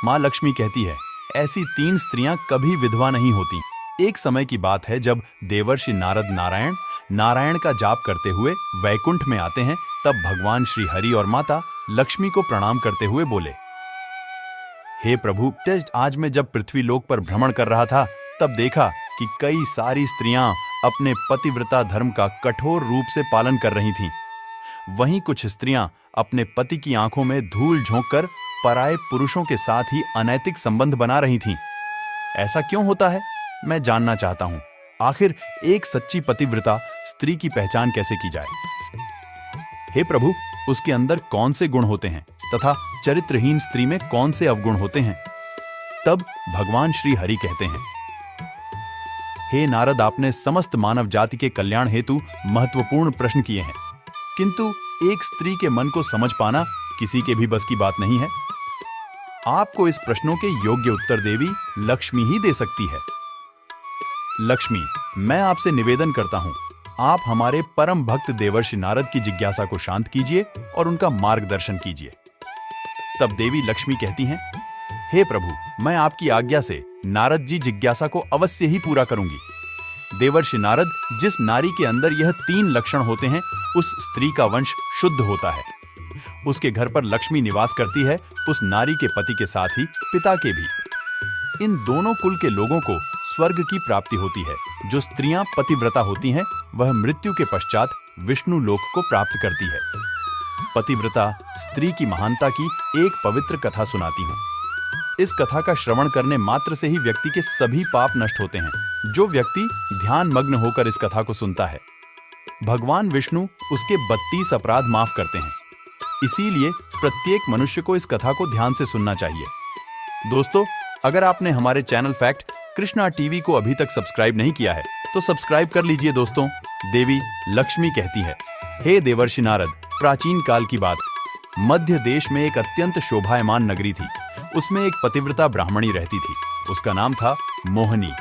माँ लक्ष्मी कहती है, ऐसी 3 स्त्रियां कभी विधवा नहीं होती। एक समय की बात है जब देवर्षि नारद नारायण का जाप करते हुए वैकुंठ में आते हैं। तब भगवान श्री हरि और माता लक्ष्मी को प्रणाम करते हुए बोले, हे प्रभु, आज मैं जब पृथ्वी लोक पर भ्रमण कर रहा था तब देखा कि कई सारी स्त्रियां अपने पतिव्रता धर्म का कठोर रूप से पालन कर रही थीं। वहीं कुछ स्त्रियां अपने पति की आंखों में धूल झोंककर पराये पुरुषों के साथ ही अनैतिक संबंध बना रही थीं। ऐसा क्यों होता है, मैं जानना चाहता हूं। आखिर एक सच्ची पतिव्रता स्त्री की पहचान कैसे की जाए? हे प्रभु, उसके अंदर कौन से गुण होते हैं तथा चरित्रहीन स्त्री में कौन से अवगुण होते हैं? तब भगवान श्री हरि कहते हैं, हे नारद, आपने समस्त मानव जाति के कल्याण हेतु महत्वपूर्ण प्रश्न किए हैं, किंतु एक स्त्री के मन को समझ पाना किसी के भी बस की बात नहीं है। आपको इस प्रश्नों के योग्य उत्तर देवी लक्ष्मी ही दे सकती है। लक्ष्मी, मैं आपसे निवेदन करता हूं, आप हमारे परम भक्त देवर्षि नारद की जिज्ञासा को शांत कीजिए और उनका मार्गदर्शन कीजिए। तब देवी लक्ष्मी कहती हैं, हे प्रभु, मैं आपकी आज्ञा से नारद जी जिज्ञासा को अवश्य ही पूरा करूंगी। देवर्षि नारद, जिस नारी के अंदर यह 3 लक्षण होते हैं, उस स्त्री का वंश शुद्ध होता है। उसके घर पर लक्ष्मी निवास करती है, उस नारी के पति के साथ ही पिता के भी। इन दोनों कुल के लोगों को स्वर्ग की प्राप्ति होती है। जो स्त्रियां पतिव्रता होती हैं, वह मृत्यु के पश्चात विष्णु लोक को प्राप्त करती है। पतिव्रता स्त्री की महानता की एक पवित्र कथा सुनाती हूँ। इस कथा का श्रवण करने मात्र से ही व्यक्ति के सभी पाप नष्ट होते हैं। जो व्यक्ति ध्यान मग्न होकर इस कथा को सुनता है, भगवान विष्णु उसके 32 अपराध माफ करते हैं। इसीलिए प्रत्येक मनुष्य को इस कथा को ध्यान से सुनना चाहिए। दोस्तों, अगर आपने हमारे चैनल फैक्ट कृष्णा टीवी को अभी तक सब्सक्राइब नहीं किया है तो सब्सक्राइब कर लीजिए। दोस्तों, देवी लक्ष्मी कहती है, हे देवर्षि नारद, प्राचीन काल की बात, मध्य देश में एक अत्यंत शोभायमान नगरी थी। उसमें एक पतिव्रता ब्राह्मणी रहती थी। उसका नाम था मोहिनी।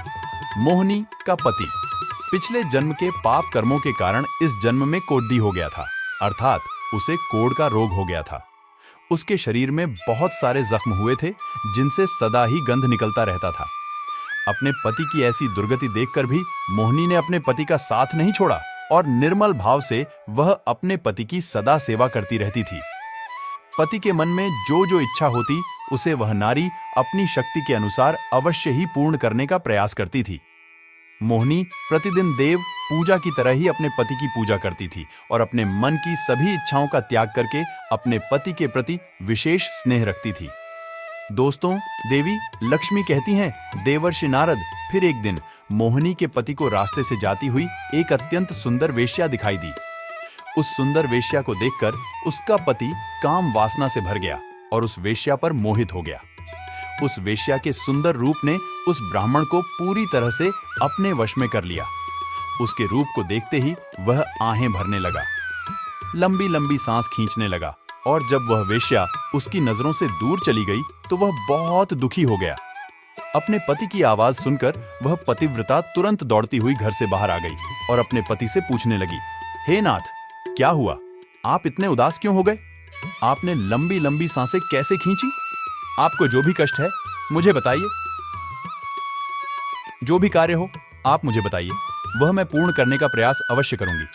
मोहिनी का पति पिछले जन्म के पाप कर्मों के कारण इस जन्म में कोढ़ी हो गया था, अर्थात उसे कोढ़ का रोग हो गया था। उसके शरीर में बहुत सारे जख्म हुए थे, जिनसे सदा ही गंध निकलता रहता था। अपने पति की ऐसी दुर्गति देखकर भी मोहिनी ने अपने पति का साथ नहीं छोड़ा और निर्मल भाव से वह अपने पति की सदा सेवा करती रहती थी। पति के मन में जो जो इच्छा होती, उसे वह नारी अपनी शक्ति के अनुसार अवश्य ही पूर्ण करने का प्रयास करती थी। मोहिनी प्रतिदिन देव पूजा की तरह ही अपने पति की पूजा करती थी और अपने मन की सभी इच्छाओं का त्याग करके अपने पति के प्रति विशेष स्नेह रखती थी। दोस्तों, देवी लक्ष्मी कहती हैं, देवर्षि नारद, फिर एक दिन मोहिनी के पति को रास्ते से जाती हुई एक अत्यंत सुंदर वेश्या दिखाई दी। उस सुंदर वेश्या को देखकर उसका पति काम वासना से भर गया और उस वेश्या पर मोहित हो गया। उस वेश्या के सुंदर रूप ने उस ब्राह्मण को पूरी तरह से अपने वश में कर लिया। उसके रूप को देखते ही वह आहें भरने लगा, लंबी लंबी सांस खींचने लगा और जब वह वेश्या उसकी नजरों से दूर चली गई तो वह बहुत दुखी हो गया। अपने पति की आवाज सुनकर वह पतिव्रता तुरंत दौड़ती हुई घर से बाहर आ गई और अपने पति से पूछने लगी, हे नाथ, क्या हुआ? आप इतने उदास क्यों हो गए? आपने लंबी लंबी सांसें कैसे खींची? आपको जो भी कष्ट है मुझे बताइए। जो भी कार्य हो आप मुझे बताइए, वह मैं पूर्ण करने का प्रयास अवश्य करूंगी।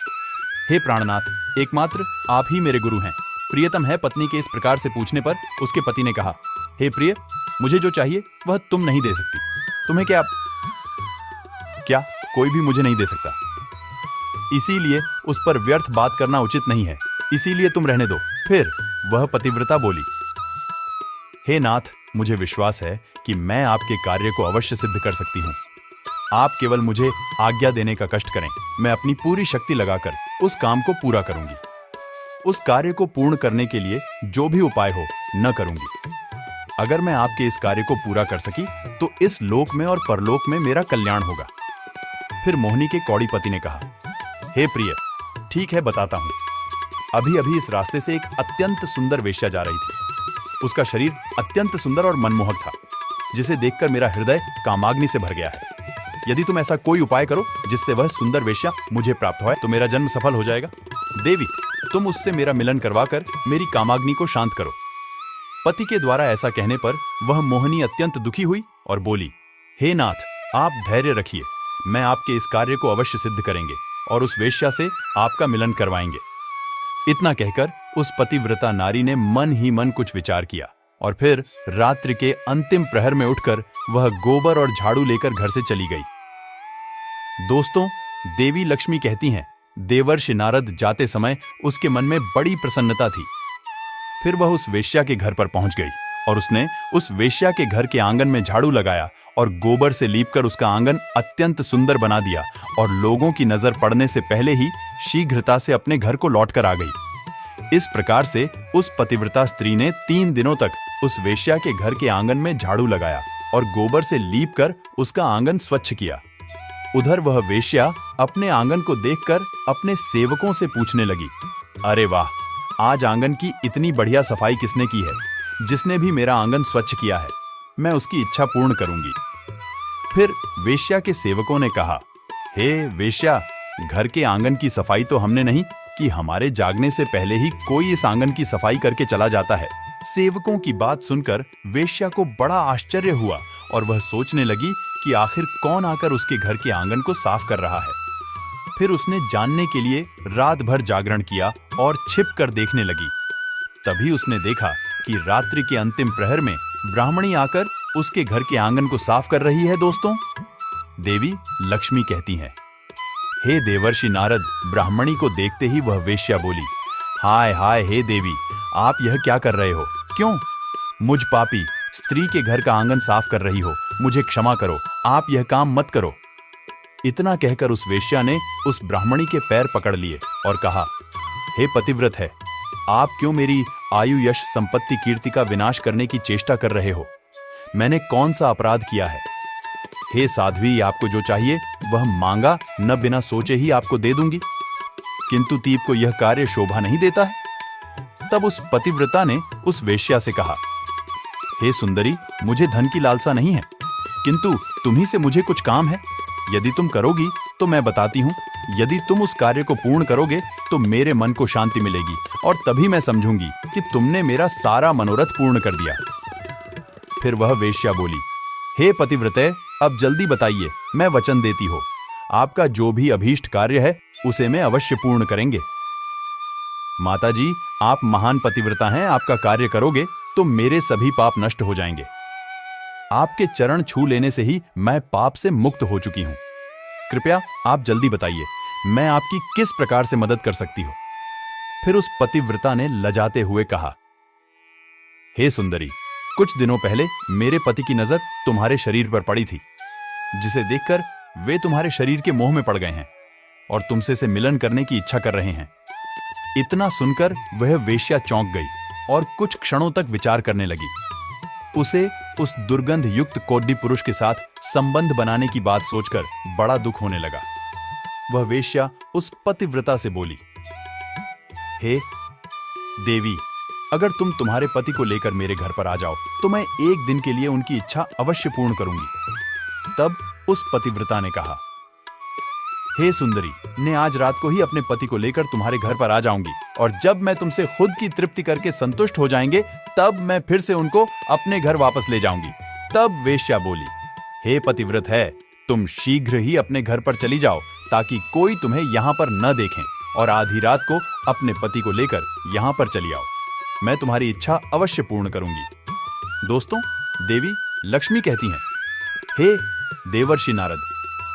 हे प्राणनाथ, एकमात्र आप ही मेरे गुरु हैं। प्रियतम है पत्नी के इस प्रकार से पूछने पर उसके पति ने कहा, हे प्रिय, मुझे जो चाहिए वह तुम नहीं दे सकती। तुम्हें क्या कोई भी मुझे नहीं दे सकता, इसीलिए उस पर व्यर्थ बात करना उचित नहीं है, इसीलिए तुम रहने दो। फिर वह पतिव्रता बोली, हे नाथ, मुझे विश्वास है कि मैं आपके कार्य को अवश्य सिद्ध कर सकती हूँ। आप केवल मुझे आज्ञा देने का कष्ट करें, मैं अपनी पूरी शक्ति लगाकर उस काम को पूरा करूंगी। उस कार्य को पूर्ण करने के लिए जो भी उपाय हो न करूंगी। अगर मैं आपके इस कार्य को पूरा कर सकी तो इस लोक में और परलोक में मेरा कल्याण होगा। फिर मोहिनी के कौड़ी पति ने कहा, हे प्रिय, ठीक है, बताता हूं। अभी अभी इस रास्ते से एक अत्यंत सुंदर वेश्या जा रही थी। उसका शरीर अत्यंत सुंदर और मनमोहक था, जिसे देखकर मेरा हृदय कामाग्नि से भर गया है। यदि तुम ऐसा कोई उपाय करो जिससे वह सुंदर वेश्या मुझे प्राप्त हो तो मेरा जन्म सफल हो जाएगा। देवी, तुम उससे मेरा मिलन करवाकर मेरी कामाग्नि को शांत करो। पति के द्वारा ऐसा कहने पर वह मोहिनी अत्यंत दुखी हुई और बोली, हे नाथ, आप धैर्य रखिए, मैं आपके इस कार्य को अवश्य सिद्ध करेंगे और उस वेश्या से आपका मिलन करवाएंगे। इतना कहकर उस पतिव्रता नारी ने मन ही मन कुछ विचार किया और फिर रात्रि के अंतिम प्रहर में उठकर वह गोबर और झाड़ू लेकर घर से चली गई। दोस्तों, देवी लक्ष्मी कहती हैं, देवर्षि नारद जाते समय उसके मन में बड़ी प्रसन्नता थी। फिर वह उस वेश्या के घर पर पहुंच गई और उसने उस वेश्या के घर के आंगन में झाड़ू लगाया और गोबर से लीपकर उसका आंगन अत्यंत सुंदर बना दिया और लोगों की नजर पड़ने से पहले ही शीघ्रता से अपने घर को लौटकर आ गई। इस प्रकार से उस पतिव्रता स्त्री ने 3 दिनों तक उस वेश्या के घर के आंगन में झाड़ू लगाया और गोबर से लीपकर उसका आंगन स्वच्छ किया। उधर वह वेश्या अपने आंगन को देखकर अपने सेवकों से पूछने लगी, अरे वाह, आज आंगन की इतनी बढ़िया सफाई किसने की है? जिसने भी मेरा आंगन स्वच्छ किया है, मैं उसकी इच्छा पूर्ण करूंगी। फिर वेश्या के सेवकों ने कहा, हे वेश्या, घर के आंगन की सफाई तो हमने नहीं कि हमारे जागने से पहले ही कोई इस आंगन की सफाई करके चला जाता है। सेवकों की बात सुनकर वेश्या को बड़ा आश्चर्य हुआ और वह सोचने लगी कि आखिर कौन आकर उसके घर के आंगन को साफ कर रहा है। फिर उसने जानने के लिए रात भर जागरण किया और छिप कर देखने लगी। तभी उसने देखा कि रात्रि के अंतिम प्रहर में ब्राह्मणी आकर उसके घर के आंगन को साफ कर रही है। दोस्तों, देवी लक्ष्मी कहती हैं, हे देवर्षि नारद, ब्राह्मणी को देखते ही वह वेश्या बोली, हाय हाय, हे देवी, आप यह क्या कर रहे हो? क्यों मुझ पापी स्त्री के घर का आंगन साफ कर रही हो? मुझे क्षमा करो, आप यह काम मत करो। इतना कहकर उस वेश्या ने उस ब्राह्मणी के पैर पकड़ लिए और कहा, हे पतिव्रत है, आप क्यों मेरी आयु यश संपत्ति कीर्ति का विनाश करने की चेष्टा कर रहे हो? मैंने कौन सा अपराध किया है? हे साध्वी, आपको जो चाहिए वह मांगा न बिना सोचे ही आपको दे दूंगी, किंतु तीप को यह कार्य शोभा नहीं देता है। तब उस पतिव्रता ने उस वेश्या से कहा, हे सुंदरी, मुझे धन की लालसा नहीं है, किंतु तुम्ही से मुझे कुछ काम है। यदि तुम करोगी तो मैं बताती हूं, यदि तुम उस कार्य को पूर्ण करोगे तो मेरे मन को शांति मिलेगी और तभी मैं समझूंगी कि तुमने मेरा सारा मनोरथ पूर्ण कर दिया। फिर वह वेश्या बोली, हे पतिव्रते, अब जल्दी बताइए, मैं वचन देती हूं, आपका जो भी अभीष्ट कार्य है उसे मैं अवश्य पूर्ण करेंगे। माता जी, आप महान पतिव्रता हैं, आपका कार्य करोगे तो मेरे सभी पाप नष्ट हो जाएंगे। आपके चरण छू लेने से ही मैं पाप से मुक्त हो चुकी हूं। कृपया आप जल्दी बताइए, मैं आपकी किस प्रकार से मदद कर सकती हूं? फिर उस पतिव्रता ने लजाते हुए कहा, हे सुंदरी, कुछ दिनों पहले मेरे पति की नजर तुम्हारे शरीर पर पड़ी थी, जिसे देखकर वे तुम्हारे शरीर के मोह में पड़ गए हैं और तुमसे से मिलन करने की इच्छा कर रहे हैं। इतना सुनकर वह वेश्या चौंक गई और कुछ क्षणों तक विचार करने लगी। उसे उस दुर्गंध युक्त कोढ़ी पुरुष के साथ संबंध बनाने की बात सोचकर बड़ा दुख होने लगा। वह वेश्या उस पतिव्रता से बोली, हे देवी, अगर तुम तुम्हारे पति को लेकर मेरे घर पर आ जाओ तो मैं एक दिन के लिए उनकी इच्छा अवश्य पूर्ण करूंगी। तब उस पतिव्रता ने कहा, हे सुंदरी, मैं आज रात को ही अपने पति को लेकर तुम्हारे घर पर आ जाऊंगी और जब मैं तुमसे खुद की तृप्ति करके संतुष्ट हो जाएंगे तब मैं फिर से उनको अपने घर वापस ले जाऊंगी। तब वेश्या बोली, हे पतिव्रत है, तुम शीघ्र ही अपने घर पर चली जाओ ताकि कोई तुम्हें यहां पर न देखें और आधी रात को अपने पति को लेकर यहां पर चली आओ। मैं तुम्हारी इच्छा अवश्य पूर्ण करूंगी। दोस्तों, देवी लक्ष्मी कहती हैं, हे देवर्षि नारद।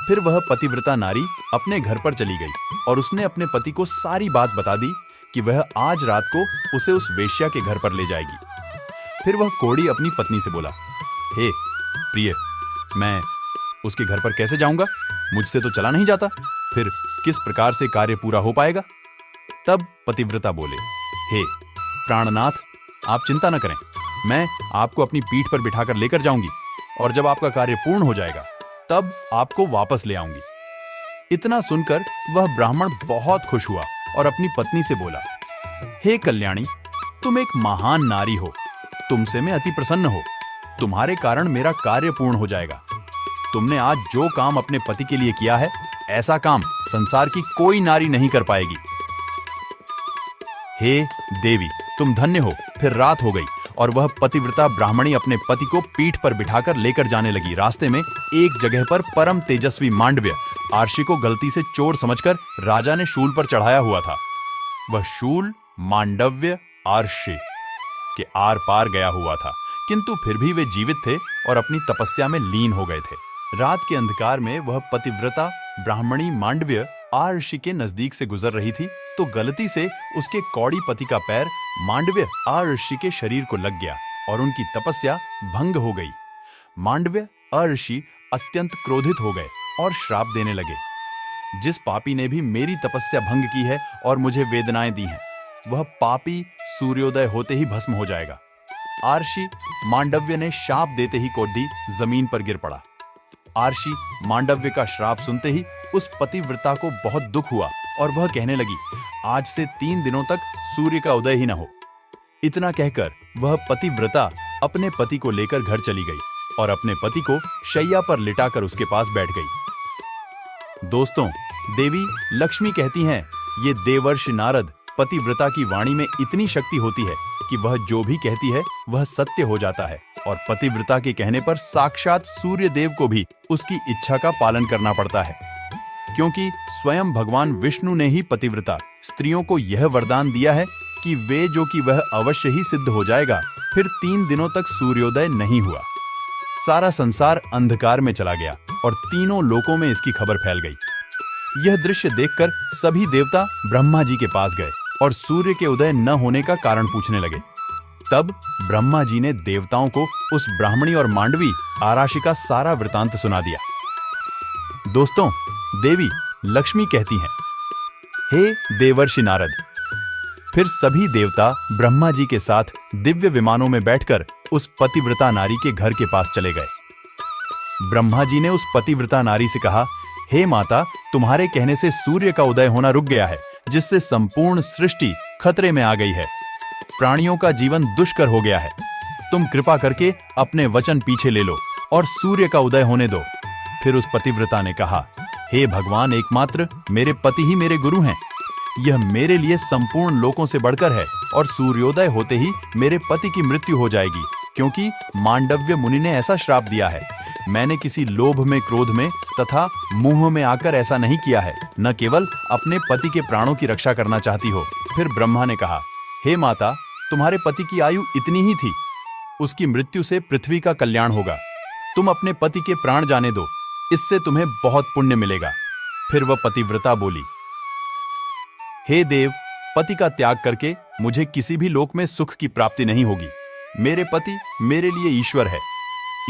फिर वह पतिव्रता नारी अपने घर पर चली गई और उसने अपने पति को सारी बात बता दी कि वह आज रात को उसे उस वेश्या के घर पर ले जाएगी। फिर वह कोढ़ी अपनी पत्नी से बोला, हे प्रिय, मैं उसके घर पर कैसे जाऊंगा? मुझसे तो चला नहीं जाता, फिर किस प्रकार से कार्य पूरा हो पाएगा? तब पतिव्रता बोले, हे प्राणनाथ, आप चिंता न करें, मैं आपको अपनी पीठ पर बिठाकर लेकर जाऊंगी और जब आपका कार्य पूर्ण हो जाएगा तब आपको वापस ले आऊंगी। इतना सुनकर वह ब्राह्मण बहुत खुश हुआ और अपनी पत्नी से बोला, हे कल्याणी, तुम एक महान नारी हो, तुमसे मैं अति प्रसन्न हो, तुम्हारे कारण मेरा कार्य पूर्ण हो जाएगा। तुमने आज जो काम अपने पति के लिए किया है, ऐसा काम संसार की कोई नारी नहीं कर पाएगी। हे देवी, तुम धन्य हो। फिर रात हो गई और वह पतिव्रता ब्राह्मणी अपने पति को पीठ पर बिठाकर लेकर जाने लगी। रास्ते में एक जगह पर परम तेजस्वी मांडव्य आर्षि को गलती से चोर समझकर राजा ने शूल पर चढ़ाया हुआ था। वह शूल मांडव्य आर्षि के आर पार गया हुआ था, किंतु फिर भी वे जीवित थे और अपनी तपस्या में लीन हो गए थे। रात के अंधकार में वह पतिव्रता ब्राह्मणी मांडव्य आर्षि के नजदीक से गुजर रही थी तो गलती से उसके कौड़ी पति का पैर मांडव्य आर्षि के शरीर को लग गया और उनकी तपस्या भंग हो गई। मांडव्य आर्षि अत्यंत क्रोधित हो गए और श्राप देने लगे, जिस पापी ने भी मेरी तपस्या भंग की है और मुझे वेदनाएं दी हैं, वह पापी सूर्योदय होते ही भस्म हो जाएगा। आर्षि मांडव्य ने शाप देते ही कोड्डी जमीन पर गिर पड़ा। आर्षि मांडव्य का श्राप सुनते ही उस पतिव्रता को बहुत दुख हुआ और वह कहने लगी, आज से 3 दिनों तक सूर्य का उदय ही न हो। इतना कहकर वह पतिव्रता अपने पति को लेकर घर चली गई और अपने पति को शैया पर लिटाकर उसके पास बैठ गई। दोस्तों, देवी लक्ष्मी कहती हैं, ये देवर्षि नारद पतिव्रता की वाणी में इतनी शक्ति होती है कि वह जो भी कहती है वह सत्य हो जाता है और पतिव्रता के कहने पर साक्षात सूर्य देव को भी उसकी इच्छा का पालन करना पड़ता है, क्योंकि स्वयं भगवान विष्णु ने ही पतिव्रता स्त्रियों को यह वरदान दिया है कि वे जो कि वह अवश्य ही सिद्ध हो जाएगा। फिर 3 दिनों तक सूर्योदय नहीं हुआ। सारा संसार अंधकार में चला गया और तीनों लोकों में इसकी खबर फैल गई। यह दृश्य देखकर सभी देवता ब्रह्मा जी के पास गए और सूर्य के उदय न होने का कारण पूछने लगे। तब ब्रह्मा जी ने देवताओं को उस ब्राह्मणी और मांडवी आराशि का सारा वृतांत सुना दिया। दोस्तों, देवी लक्ष्मी कहती हैं, हे देवर्षि नारद। फिर सभी देवता ब्रह्मा जी के साथ दिव्य विमानों में बैठकर उस पतिव्रता नारी के घर के पास चले गए। ब्रह्मा जी ने उस पतिव्रता नारी से कहा, हे माता, तुम्हारे कहने से सूर्य का उदय होना रुक गया है, जिससे संपूर्ण सृष्टि खतरे में आ गई है। प्राणियों का जीवन दुष्कर हो गया है। तुम कृपा करके अपने वचन पीछे ले लो और सूर्य का उदय होने दो। फिर उस पतिव्रता ने कहा, हे भगवान, एकमात्र मेरे पति ही मेरे गुरु हैं। यह मेरे लिए संपूर्ण लोकों से बढ़कर है और सूर्योदय होते ही मेरे पति की मृत्यु हो जाएगी, क्योंकि मांडव्य मुनि ने ऐसा श्राप दिया है। मैंने किसी लोभ में, क्रोध में तथा मोह में आकर ऐसा नहीं किया है। न केवल अपने पति के प्राणों की रक्षा करना चाहती हो। फिर ब्रह्मा ने कहा, हे माता, तुम्हारे पति की आयु इतनी ही थी। उसकी मृत्यु से पृथ्वी का कल्याण होगा। तुम अपने पति के प्राण जाने दो, इससे तुम्हें बहुत पुण्य मिलेगा। फिर वह पतिव्रता बोली, हे देव, पति का त्याग करके मुझे किसी भी लोक में सुख की प्राप्ति नहीं होगी। मेरे पति मेरे लिए ईश्वर है,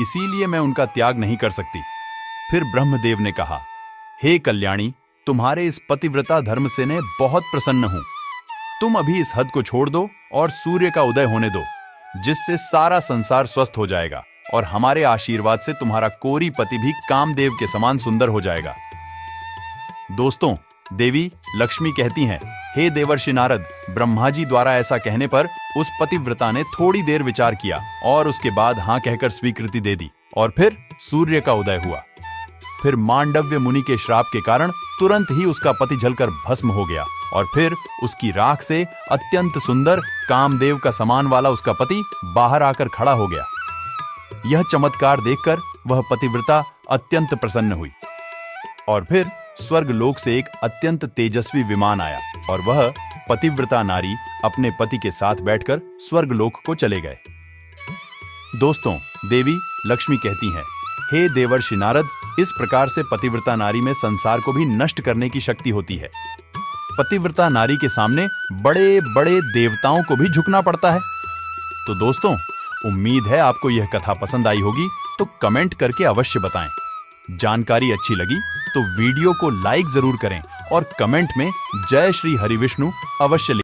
इसीलिए मैं उनका त्याग नहीं कर सकती। फिर ब्रह्मदेव ने कहा, हे कल्याणी, तुम्हारे इस पतिव्रता धर्म से मैं बहुत प्रसन्न हूं। तुम अभी इस हद को छोड़ दो और सूर्य का उदय होने दो, जिससे सारा संसार स्वस्थ हो जाएगा और हमारे आशीर्वाद से तुम्हारा कोरी पति भी कामदेव के समान सुंदर हो जाएगा। दोस्तों, देवी लक्ष्मी कहती हैं, हे देवर्षि नारद, ब्रह्मा जी द्वारा ऐसा कहने पर उस पतिव्रता ने थोड़ी देर विचार किया और उसके बाद हां कहकर स्वीकृति दे दी और फिर सूर्य का उदय हुआ। फिर मांडव्य मुनि के श्राप के कारण तुरंत ही उसका पति जलकर भस्म हो गया और फिर उसकी राख से अत्यंत सुंदर कामदेव का समान वाला उसका पति बाहर आकर खड़ा हो गया। यह चमत्कार देखकर वह पतिव्रता अत्यंत प्रसन्न हुई और फिर स्वर्ग लोक से एक अत्यंत तेजस्वी विमान आया और वह पतिव्रता नारी अपने पति के साथ बैठकर स्वर्ग लोक को चले गए। दोस्तों, देवी लक्ष्मी कहती हैं, हे देवर्षि नारद, इस प्रकार से पतिव्रता नारी में संसार को भी नष्ट करने की शक्ति होती है। पतिव्रता नारी के सामने बड़े बड़े देवताओं को भी झुकना पड़ता है। तो दोस्तों, उम्मीद है आपको यह कथा पसंद आई होगी, तो कमेंट करके अवश्य बताएं। जानकारी अच्छी लगी तो वीडियो को लाइक जरूर करें और कमेंट में जय श्री हरिविष्णु अवश्य लिखें।